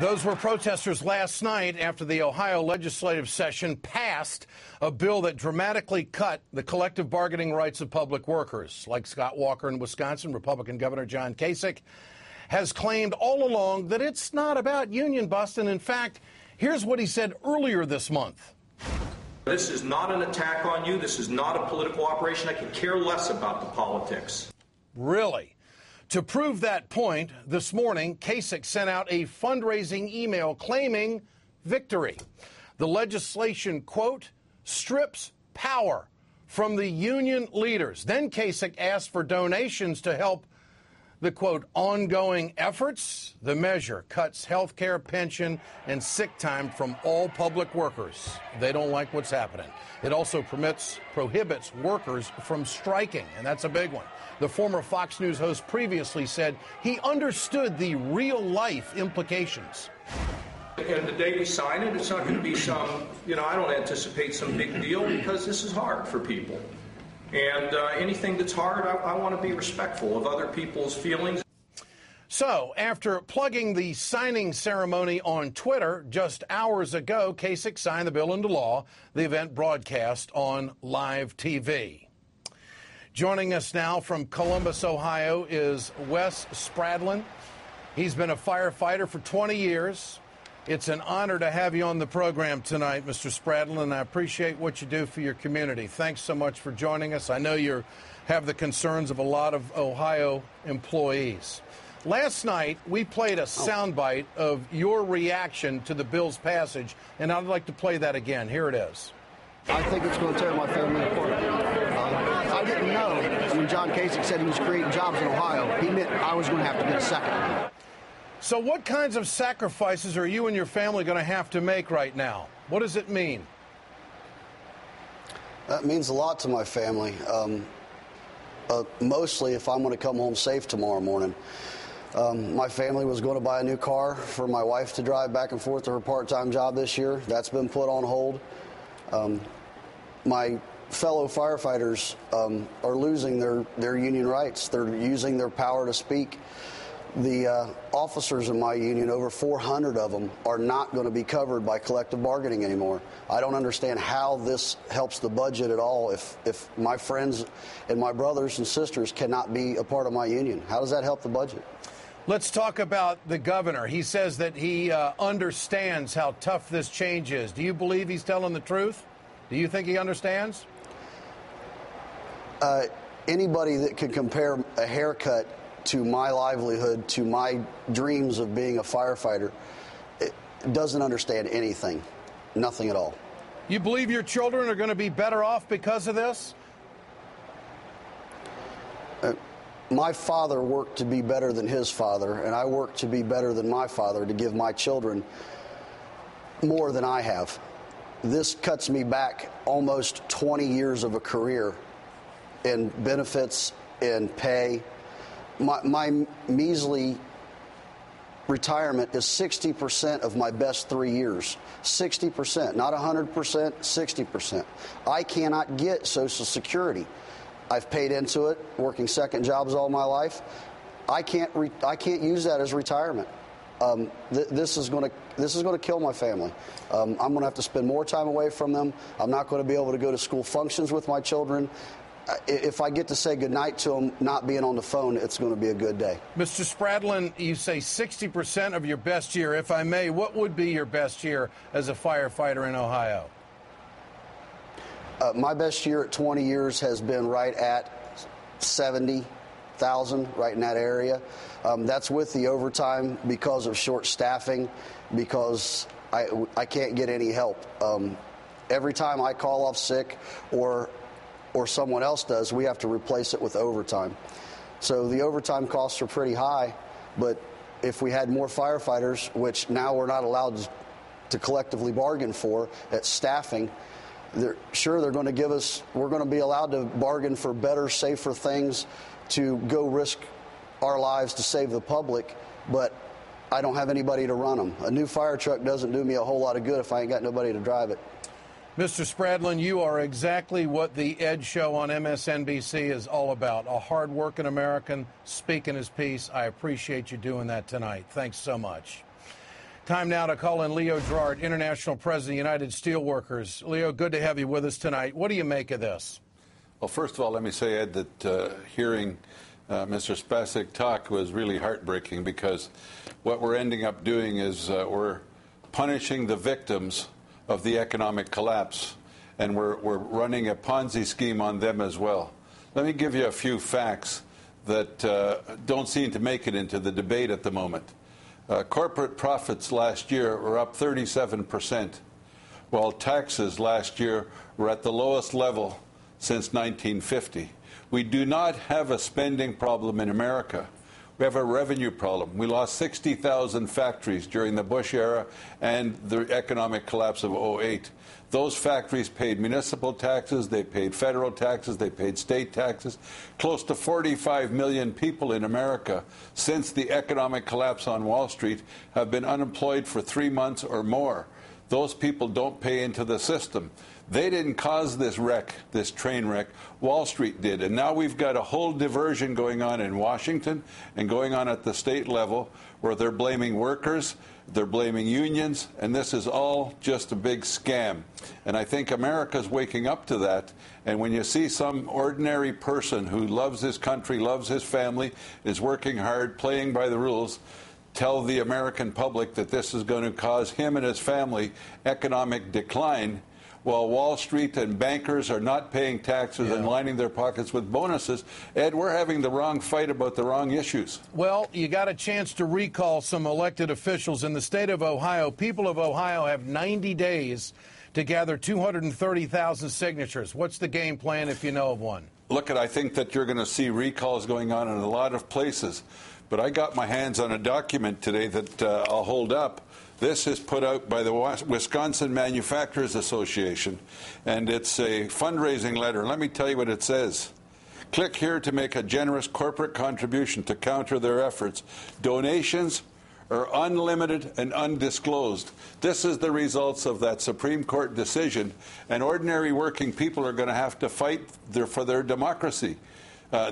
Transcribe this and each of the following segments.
Those were protesters last night after the Ohio legislative session passed a bill that dramatically cut the collective bargaining rights of public workers. Like Scott Walker in Wisconsin, Republican Governor John Kasich has claimed all along that it's not about union busting. In fact, here's what he said earlier this month. This is not an attack on you. This is not a political operation. I could care less about the politics. Really? To prove that point, this morning, Kasich sent out a fundraising email claiming victory. The legislation, quote, strips power from the union leaders. Then Kasich asked for donations to help the, quote, ongoing efforts. The measure cuts health care, pension, and sick time from all public workers. They don't like what's happening. It also prohibits workers from striking, and that's a big one. The former Fox News host previously said he understood the real-life implications. And the day we sign it, it's not going to be some, I don't anticipate some big deal because this is hard for people. And anything that's hard, I want to be respectful of other people's feelings. So, after plugging the signing ceremony on Twitter just hours ago, Kasich signed the bill into law, the event broadcast on live TV. Joining us now from Columbus, Ohio, is Wes Spradlin. He's been a firefighter for 20 years. It's an honor to have you on the program tonight, Mr. Spradlin, and I appreciate what you do for your community. Thanks so much for joining us. I know you have the concerns of a lot of Ohio employees. Last night, we played a soundbite of your reaction to the bill's passage, and I'd like to play that again. Here it is. I think it's going to tear my family apart. I didn't know when John Kasich said he was creating jobs in Ohio, he meant I was going to have to get a second. So what kinds of sacrifices are you and your family going to have to make right now? What does it mean? That means a lot to my family, mostly if I'm going to come home safe tomorrow morning. My family was going to buy a new car for my wife to drive back and forth to her part-time job this year. That's been put on hold. My fellow firefighters are losing their union rights. They're using their power to speak. The officers in my union, over 400 of them, are not going to be covered by collective bargaining anymore. I don't understand how this helps the budget at all if my friends and my brothers and sisters cannot be a part of my union. How does that help the budget? Let's talk about the governor. He says that he understands how tough this change is. Do you believe he's telling the truth? Do you think he understands? Anybody that can compare a haircut to my livelihood, to my dreams of being a firefighter, doesn't understand anything, nothing at all. You believe your children are going to be better off because of this? My father worked to be better than his father, and I worked to be better than my father to give my children more than I have. This cuts me back almost 20 years of a career in benefits, in pay. My measly retirement is 60% of my best 3 years. 60%, not 100%, 60%. I cannot get Social Security. I've paid into it, working second jobs all my life. I can't use that as retirement. This is going to kill my family. I'm going to have to spend more time away from them. I'm not going to be able to go to school functions with my children. If I get to say goodnight to them, not being on the phone, it's going to be a good day. Mr. Spradlin, you say 60% of your best year. If I may, what would be your best year as a firefighter in Ohio? My best year at 20 years has been right at 70,000, right in that area. That's with the overtime because of short staffing, because I can't get any help. Every time I call off sick or someone else does, we have to replace it with overtime. So the overtime costs are pretty high, but if we had more firefighters, which now we're not allowed to collectively bargain for at staffing, they're going to give us, we're going to be allowed to bargain for better, safer things to go risk our lives to save the public, but I don't have anybody to run them. A new fire truck doesn't do me a whole lot of good if I ain't got nobody to drive it. Mr. Spradlin, you are exactly what the Ed Show on MSNBC is all about. A hard-working American speaking his piece. I appreciate you doing that tonight. Thanks so much. Time now to call in Leo Gerard, International President of United Steelworkers. Leo, good to have you with us tonight. What do you make of this? Well, first of all, let me say, Ed, that hearing Mr. Spacek talk was really heartbreaking, because what we're ending up doing is we're punishing the victims of the economic collapse, and we're running a Ponzi scheme on them as well. Let me give you a few facts that don't seem to make it into the debate at the moment. Corporate profits last year were up 37%, while taxes last year were at the lowest level since 1950. We do not have a spending problem in America. We have a revenue problem. We lost 60,000 factories during the Bush era and the economic collapse of 2008. Those factories paid municipal taxes, they paid federal taxes, they paid state taxes. Close to 45 million people in America since the economic collapse on Wall Street have been unemployed for 3 months or more. Those people don't pay into the system. They didn't cause this wreck, this train wreck. Wall Street did. And now we've got a whole diversion going on in Washington and going on at the state level, where they're blaming workers, they're blaming unions, and this is all just a big scam. And I think America's waking up to that. And when you see some ordinary person who loves his country, loves his family, is working hard, playing by the rules, tell the American public that this is going to cause him and his family economic decline, while Wall Street and bankers are not paying taxes and lining their pockets with bonuses. Ed, we're having the wrong fight about the wrong issues. Well, you got a chance to recall some elected officials in the state of Ohio. People of Ohio have 90 days to gather 230,000 signatures. What's the game plan, if you know of one? Look, I think that you're going to see recalls going on in a lot of places. But I got my hands on a document today that I'll hold up. This is put out by the Wisconsin Manufacturers Association, and it's a fundraising letter. Let me tell you what it says. Click here to make a generous corporate contribution to counter their efforts. Donations are unlimited and undisclosed. This is the results of that Supreme Court decision, and ordinary working people are going to have to fight for their democracy.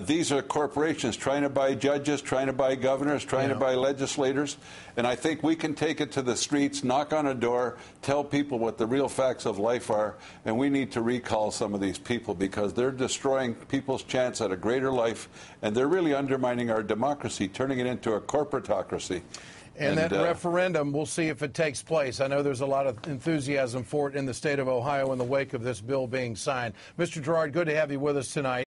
These are corporations trying to buy judges, trying to buy governors, trying to buy legislators. And I think we can take it to the streets, knock on a door, tell people what the real facts of life are. And we need to recall some of these people, because they're destroying people's chance at a greater life. And they're really undermining our democracy, turning it into a corporatocracy. And that referendum, we'll see if it takes place. I know there's a lot of enthusiasm for it in the state of Ohio in the wake of this bill being signed. Mr. Gerard, good to have you with us tonight.